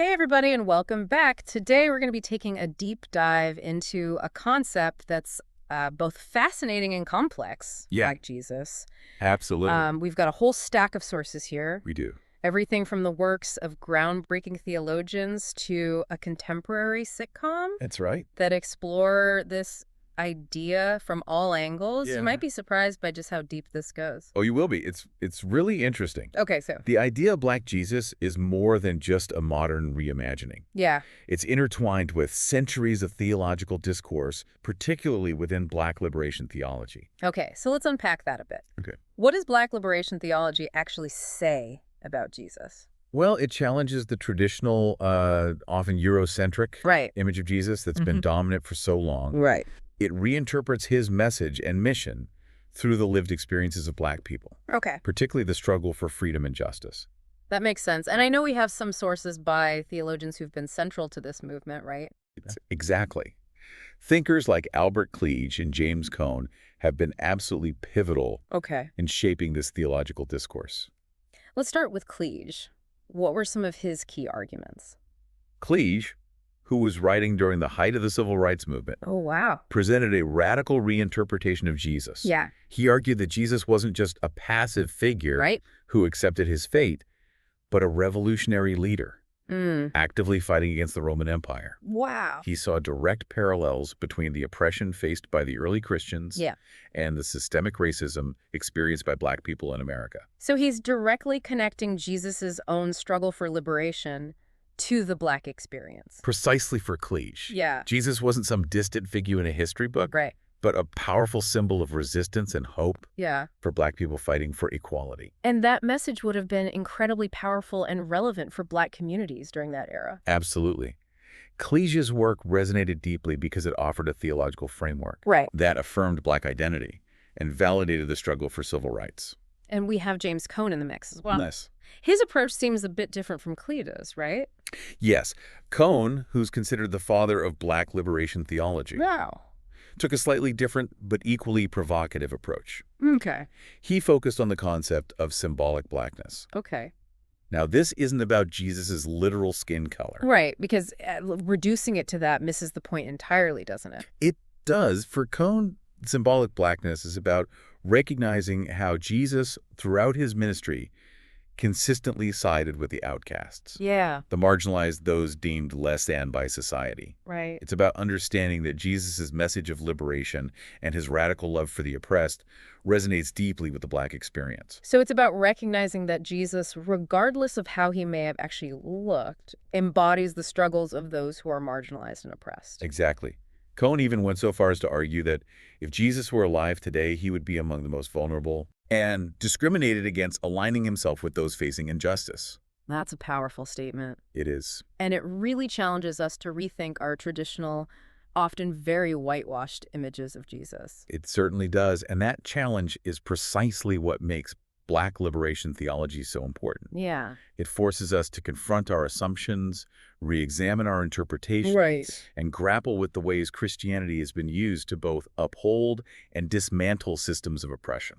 Hey, everybody, and welcome back. Today, we're going to be taking a deep dive into a concept that's both fascinating and complex, Yeah, like Jesus. absolutely. We've got a whole stack of sources here, We do. everything from the works of groundbreaking theologians to a contemporary sitcom That's right. that explore this idea from all angles. You Yeah. might be surprised by just how deep this goes. Oh, you will be. It's really interesting. Okay, so, The idea of Black Jesus is more than just a modern reimagining. yeah. It's intertwined with centuries of theological discourse, particularly within Black liberation theology. Okay, so let's unpack that a bit. Okay. What does Black liberation theology actually say about Jesus? Well, it challenges the traditional, often Eurocentric Right. image of Jesus that's been dominant for so long. Right. It reinterprets his message and mission through the lived experiences of Black people, Okay. particularly the struggle for freedom and justice. That makes sense. And I know we have some sources by theologians who've been central to this movement, right? Exactly. Thinkers like Albert Cleage and James Cone have been absolutely pivotal Okay. in shaping this theological discourse. Let's start with Cleage. What were some of his key arguments? Cleage, who was writing during the height of the civil rights movement, Oh, wow. presented a radical reinterpretation of Jesus. Yeah. He argued that Jesus wasn't just a passive figure Right? who accepted his fate, but a revolutionary leader, Mm. actively fighting against the Roman Empire. Wow. He saw direct parallels between the oppression faced by the early Christians Yeah. and the systemic racism experienced by Black people in America. So he's directly connecting Jesus's own struggle for liberation to the Black experience. Precisely for Cleage. Yeah. Jesus wasn't some distant figure in a history book, Right. but a powerful symbol of resistance and hope Yeah. for Black people fighting for equality. And that message would have been incredibly powerful and relevant for Black communities during that era. Absolutely. Cleage's work resonated deeply because it offered a theological framework Right. that affirmed Black identity and validated the struggle for civil rights. And we have James Cone in the mix as well. Nice. His approach seems a bit different from Cleage's, right? Yes, Cone, who's considered the father of Black liberation theology, Wow. took a slightly different but equally provocative approach. Okay. He focused on the concept of symbolic Blackness. Okay. Now, this isn't about Jesus's literal skin color. Right, because reducing it to that misses the point entirely, doesn't it? It does. For Cone, symbolic Blackness is about recognizing how Jesus, throughout his ministry, consistently sided with the outcasts, Yeah. the marginalized, those deemed less than by society. Right. It's about understanding that Jesus' message of liberation and his radical love for the oppressed resonates deeply with the Black experience. So it's about recognizing that Jesus, regardless of how he may have actually looked, embodies the struggles of those who are marginalized and oppressed. Exactly. Cone even went so far as to argue that if Jesus were alive today, he would be among the most vulnerable and discriminated against aligning himself with those facing injustice. That's a powerful statement. It is. And it really challenges us to rethink our traditional, often very whitewashed images of Jesus. It certainly does. And that challenge is precisely what makes Black liberation theology so important. Yeah. It forces us to confront our assumptions, re-examine our interpretations, Right. and grapple with the ways Christianity has been used to both uphold and dismantle systems of oppression.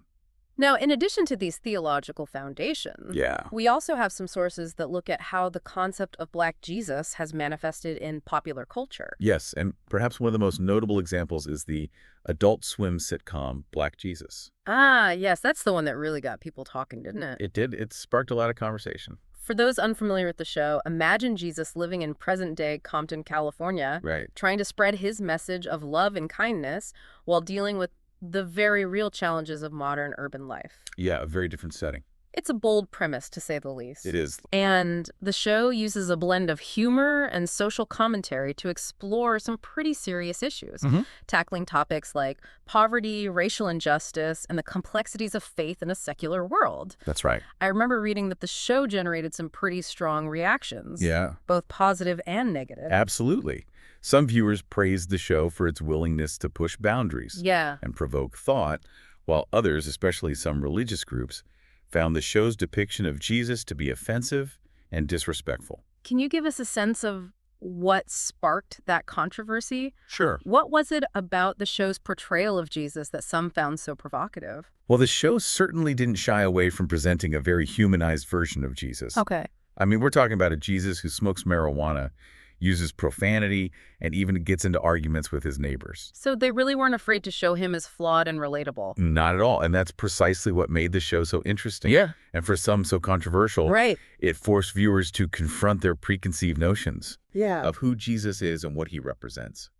Now, in addition to these theological foundations, Yeah. we also have some sources that look at how the concept of Black Jesus has manifested in popular culture. Yes, and perhaps one of the most notable examples is the Adult Swim sitcom Black Jesus. Ah, yes, that's the one that really got people talking, didn't it? It did. It sparked a lot of conversation. For those unfamiliar with the show, imagine Jesus living in present-day Compton, California, Right. trying to spread his message of love and kindness while dealing with the very real challenges of modern urban life. Yeah, a very different setting. It's a bold premise, to say the least. It is. And the show uses a blend of humor and social commentary to explore some pretty serious issues, tackling topics like poverty, racial injustice, and the complexities of faith in a secular world. That's right. I remember reading that the show generated some pretty strong reactions, Yeah, both positive and negative. absolutely. Some viewers praised the show for its willingness to push boundaries Yeah. and provoke thought, while others, especially some religious groups, found the show's depiction of Jesus to be offensive and disrespectful. Can you give us a sense of what sparked that controversy? Sure. What was it about the show's portrayal of Jesus that some found so provocative? Well, the show certainly didn't shy away from presenting a very humanized version of Jesus. Okay. I mean, we're talking about a Jesus who smokes marijuana, uses profanity, and even gets into arguments with his neighbors. So they really weren't afraid to show him as flawed and relatable. Not at all. And that's precisely what made the show so interesting. Yeah. And for some so controversial. Right. It forced viewers to confront their preconceived notions Yeah. of who Jesus is and what he represents.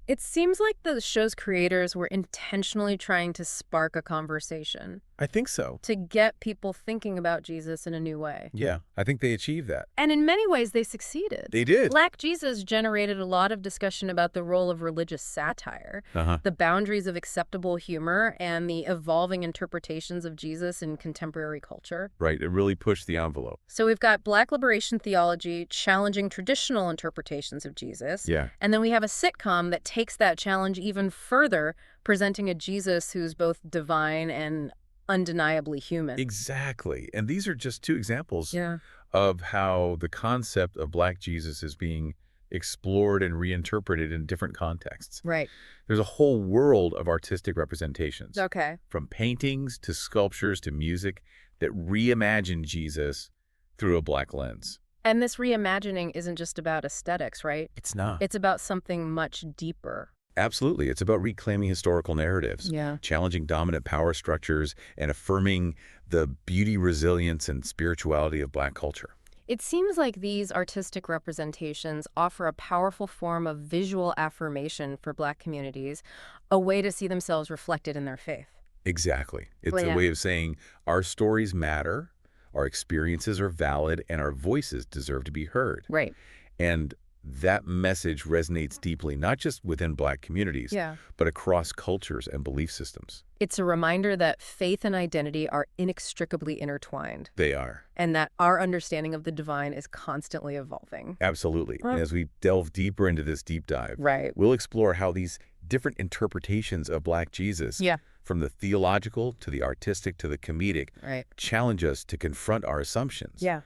It seems like the show's creators were intentionally trying to spark a conversation, I think so. to get people thinking about Jesus in a new way. Yeah, I think they achieved that. And in many ways, they succeeded. They did. Black Jesus generated a lot of discussion about the role of religious satire, the boundaries of acceptable humor, and the evolving interpretations of Jesus in contemporary culture. Right, it really pushed the envelope. So we've got Black liberation theology challenging traditional interpretations of Jesus. Yeah. And then we have a sitcom that takes that challenge even further, presenting a Jesus who's both divine and undeniably human. Exactly. And these are just two examples Yeah. of how the concept of Black Jesus is being explored and reinterpreted in different contexts. Right. There's a whole world of artistic representations, Okay. from paintings to sculptures to music, that reimagine Jesus through a Black lens. And this reimagining isn't just about aesthetics, right? It's not. It's about something much deeper. Absolutely. It's about reclaiming historical narratives, Yeah. challenging dominant power structures, and affirming the beauty, resilience, and spirituality of Black culture. It seems like these artistic representations offer a powerful form of visual affirmation for Black communities, a way to see themselves reflected in their faith. Exactly. It's Well, a yeah. way of saying our stories matter, our experiences are valid, and our voices deserve to be heard. Right. And that message resonates deeply, not just within Black communities, Yeah. but across cultures and belief systems. It's a reminder that faith and identity are inextricably intertwined, They are. and that our understanding of the divine is constantly evolving. Absolutely. Right. And as we delve deeper into this deep dive, Right. we'll explore how these different interpretations of Black Jesus, Yeah. from the theological to the artistic to the comedic, Right. challenge us to confront our assumptions Yeah.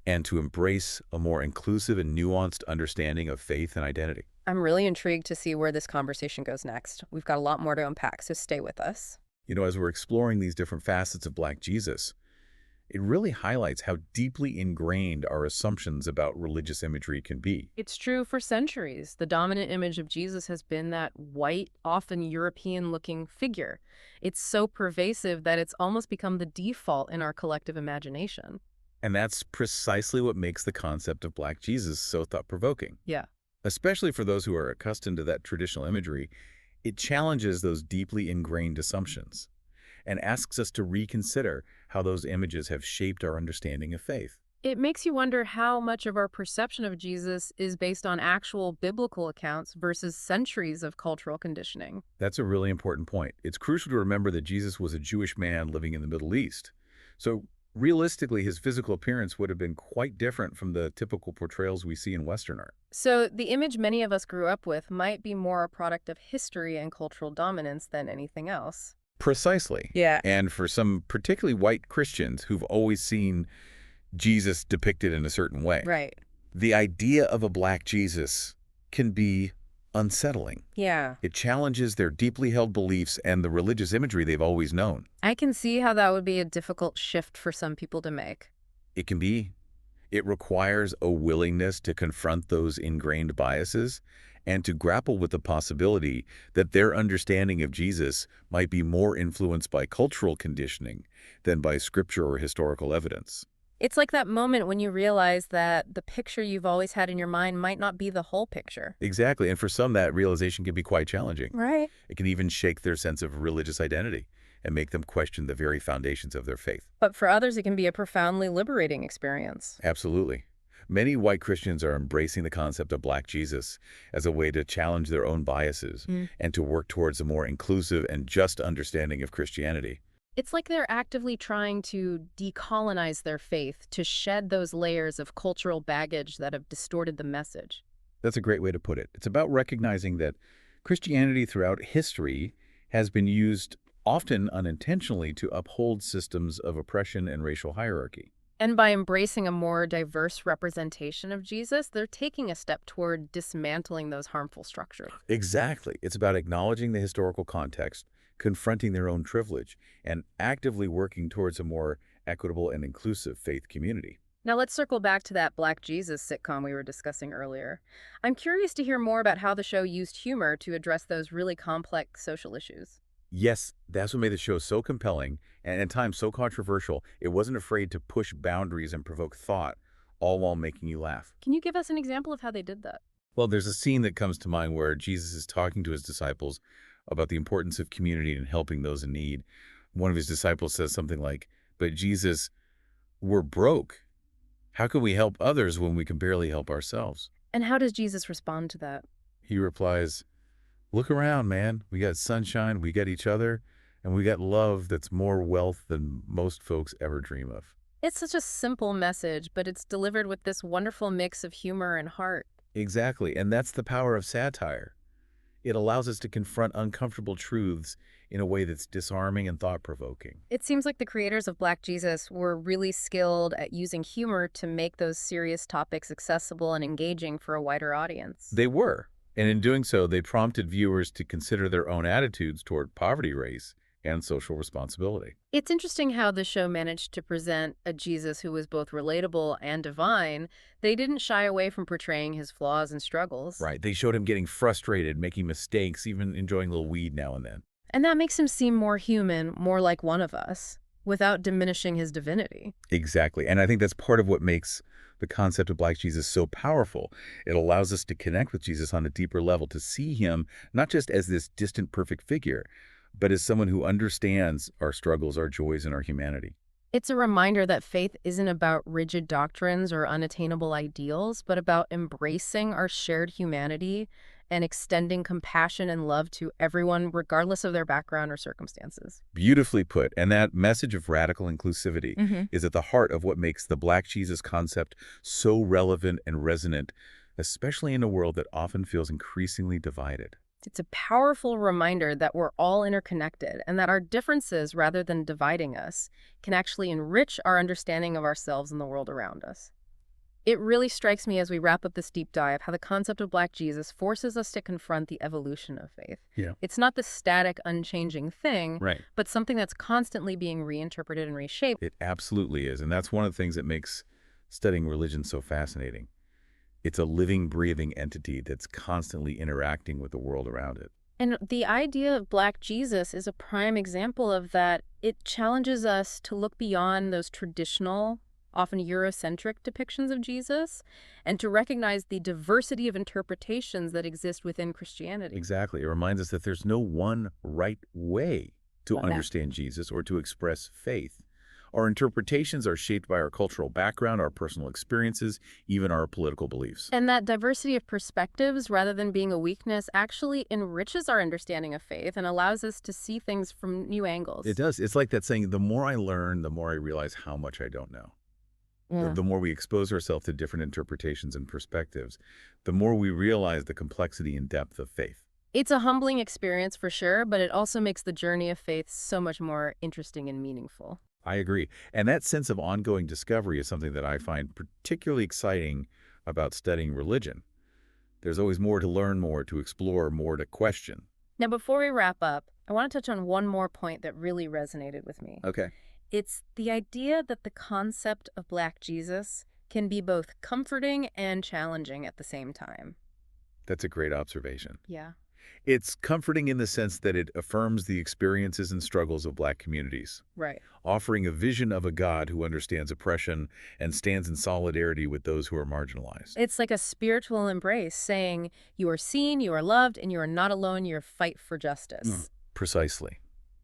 and to embrace a more inclusive and nuanced understanding of faith and identity. I'm really intrigued to see where this conversation goes next. We've got a lot more to unpack, so stay with us. You know, as we're exploring these different facets of Black Jesus, it really highlights how deeply ingrained our assumptions about religious imagery can be. It's true for centuries. The dominant image of Jesus has been that white, often European-looking figure. It's so pervasive that it's almost become the default in our collective imagination. And that's precisely what makes the concept of Black Jesus so thought-provoking. Yeah. Especially for those who are accustomed to that traditional imagery, it challenges those deeply ingrained assumptions and asks us to reconsider how those images have shaped our understanding of faith. It makes you wonder how much of our perception of Jesus is based on actual biblical accounts versus centuries of cultural conditioning. That's a really important point. It's crucial to remember that Jesus was a Jewish man living in the Middle East. So realistically, his physical appearance would have been quite different from the typical portrayals we see in Western art. So the image many of us grew up with might be more a product of history and cultural dominance than anything else. Precisely. Yeah. And for some particularly white Christians who've always seen Jesus depicted in a certain way, Right. the idea of a Black Jesus can be unsettling. Yeah. It challenges their deeply held beliefs and the religious imagery they've always known. I can see how that would be a difficult shift for some people to make. It can be. It requires a willingness to confront those ingrained biases and to grapple with the possibility that their understanding of Jesus might be more influenced by cultural conditioning than by scripture or historical evidence. It's like that moment when you realize that the picture you've always had in your mind might not be the whole picture. Exactly. And for some, that realization can be quite challenging. Right. It can even shake their sense of religious identity and make them question the very foundations of their faith. But for others, it can be a profoundly liberating experience. Absolutely. Many white Christians are embracing the concept of Black Jesus as a way to challenge their own biases and to work towards a more inclusive and just understanding of Christianity. It's like they're actively trying to decolonize their faith, to shed those layers of cultural baggage that have distorted the message. That's a great way to put it. It's about recognizing that Christianity throughout history has been used often unintentionally to uphold systems of oppression and racial hierarchy. And by embracing a more diverse representation of Jesus, they're taking a step toward dismantling those harmful structures. Exactly. It's about acknowledging the historical context, confronting their own privilege, and actively working towards a more equitable and inclusive faith community. Now let's circle back to that Black Jesus sitcom we were discussing earlier. I'm curious to hear more about how the show used humor to address those really complex social issues. Yes, that's what made the show so compelling and at times so controversial. It wasn't afraid to push boundaries and provoke thought, all while making you laugh. Can you give us an example of how they did that? Well, there's a scene that comes to mind where Jesus is talking to his disciples about the importance of community and helping those in need. One of his disciples says something like, "But Jesus, we're broke. How can we help others when we can barely help ourselves?" And how does Jesus respond to that? He replies, "Look around, man. We got sunshine, we got each other, and we got love that's more wealth than most folks ever dream of." It's such a simple message, but it's delivered with this wonderful mix of humor and heart. Exactly, and that's the power of satire. It allows us to confront uncomfortable truths in a way that's disarming and thought-provoking. It seems like the creators of Black Jesus were really skilled at using humor to make those serious topics accessible and engaging for a wider audience. They were, and in doing so, they prompted viewers to consider their own attitudes toward poverty, race, and social responsibility. It's interesting how the show managed to present a Jesus who was both relatable and divine. They didn't shy away from portraying his flaws and struggles. Right, they showed him getting frustrated, making mistakes, even enjoying a little weed now and then. And that makes him seem more human, more like one of us, without diminishing his divinity. Exactly, and I think that's part of what makes the concept of Black Jesus so powerful. It allows us to connect with Jesus on a deeper level, to see him not just as this distant, perfect figure, but as someone who understands our struggles, our joys, and our humanity. It's a reminder that faith isn't about rigid doctrines or unattainable ideals, but about embracing our shared humanity and extending compassion and love to everyone, regardless of their background or circumstances. Beautifully put, and that message of radical inclusivity is at the heart of what makes the Black Jesus concept so relevant and resonant, especially in a world that often feels increasingly divided. It's a powerful reminder that we're all interconnected and that our differences, rather than dividing us, can actually enrich our understanding of ourselves and the world around us. It really strikes me as we wrap up this deep dive how the concept of Black Jesus forces us to confront the evolution of faith. Yeah. It's not the static, unchanging thing, Right. but something that's constantly being reinterpreted and reshaped. It absolutely is, and that's one of the things that makes studying religion so fascinating. It's a living, breathing entity that's constantly interacting with the world around it. And the idea of Black Jesus is a prime example of that. It challenges us to look beyond those traditional, often Eurocentric depictions of Jesus, and to recognize the diversity of interpretations that exist within Christianity. Exactly. It reminds us that there's no one right way to Love that. understand Jesus or to express faith. Our interpretations are shaped by our cultural background, our personal experiences, even our political beliefs. And that diversity of perspectives, rather than being a weakness, actually enriches our understanding of faith and allows us to see things from new angles. It does. It's like that saying, the more I learn, the more I realize how much I don't know. Yeah. The more we expose ourselves to different interpretations and perspectives, the more we realize the complexity and depth of faith. It's a humbling experience for sure, but it also makes the journey of faith so much more interesting and meaningful. I agree. And that sense of ongoing discovery is something that I find particularly exciting about studying religion. There's always more to learn, more to explore, more to question. Now, before we wrap up, I want to touch on one more point that really resonated with me. Okay. It's the idea that the concept of Black Jesus can be both comforting and challenging at the same time. That's a great observation. Yeah. It's comforting in the sense that it affirms the experiences and struggles of Black communities, Right. offering a vision of a God who understands oppression and stands in solidarity with those who are marginalized. It's like a spiritual embrace saying, you are seen, you are loved, and you are not alone, you fight for justice. Precisely.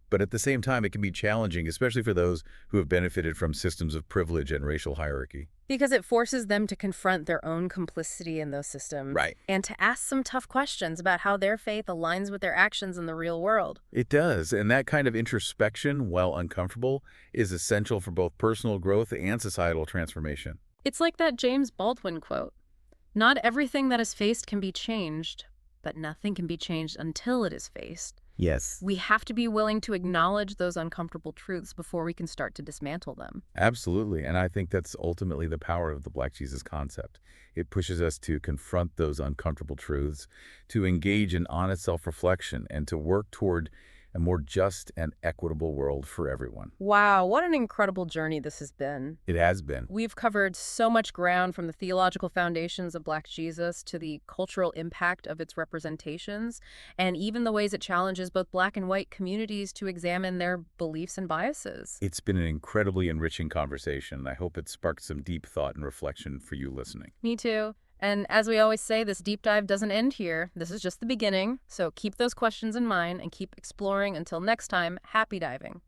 But at the same time, it can be challenging, especially for those who have benefited from systems of privilege and racial hierarchy. Because it forces them to confront their own complicity in those systems. Right. And to ask some tough questions about how their faith aligns with their actions in the real world. It does, and that kind of introspection, while uncomfortable, is essential for both personal growth and societal transformation. It's like that James Baldwin quote. Not everything that is faced can be changed, but nothing can be changed until it is faced. Yes. We have to be willing to acknowledge those uncomfortable truths before we can start to dismantle them. Absolutely, and I think that's ultimately the power of the Black Jesus concept. It pushes us to confront those uncomfortable truths, to engage in honest self-reflection, and to work toward a more just and equitable world for everyone. Wow, what an incredible journey this has been. It has been. We've covered so much ground, from the theological foundations of Black Jesus to the cultural impact of its representations, and even the ways it challenges both Black and white communities to examine their beliefs and biases. It's been an incredibly enriching conversation. I hope it sparked some deep thought and reflection for you listening. Me too. And as we always say, this deep dive doesn't end here. This is just the beginning. So keep those questions in mind and keep exploring. Until next time, happy diving.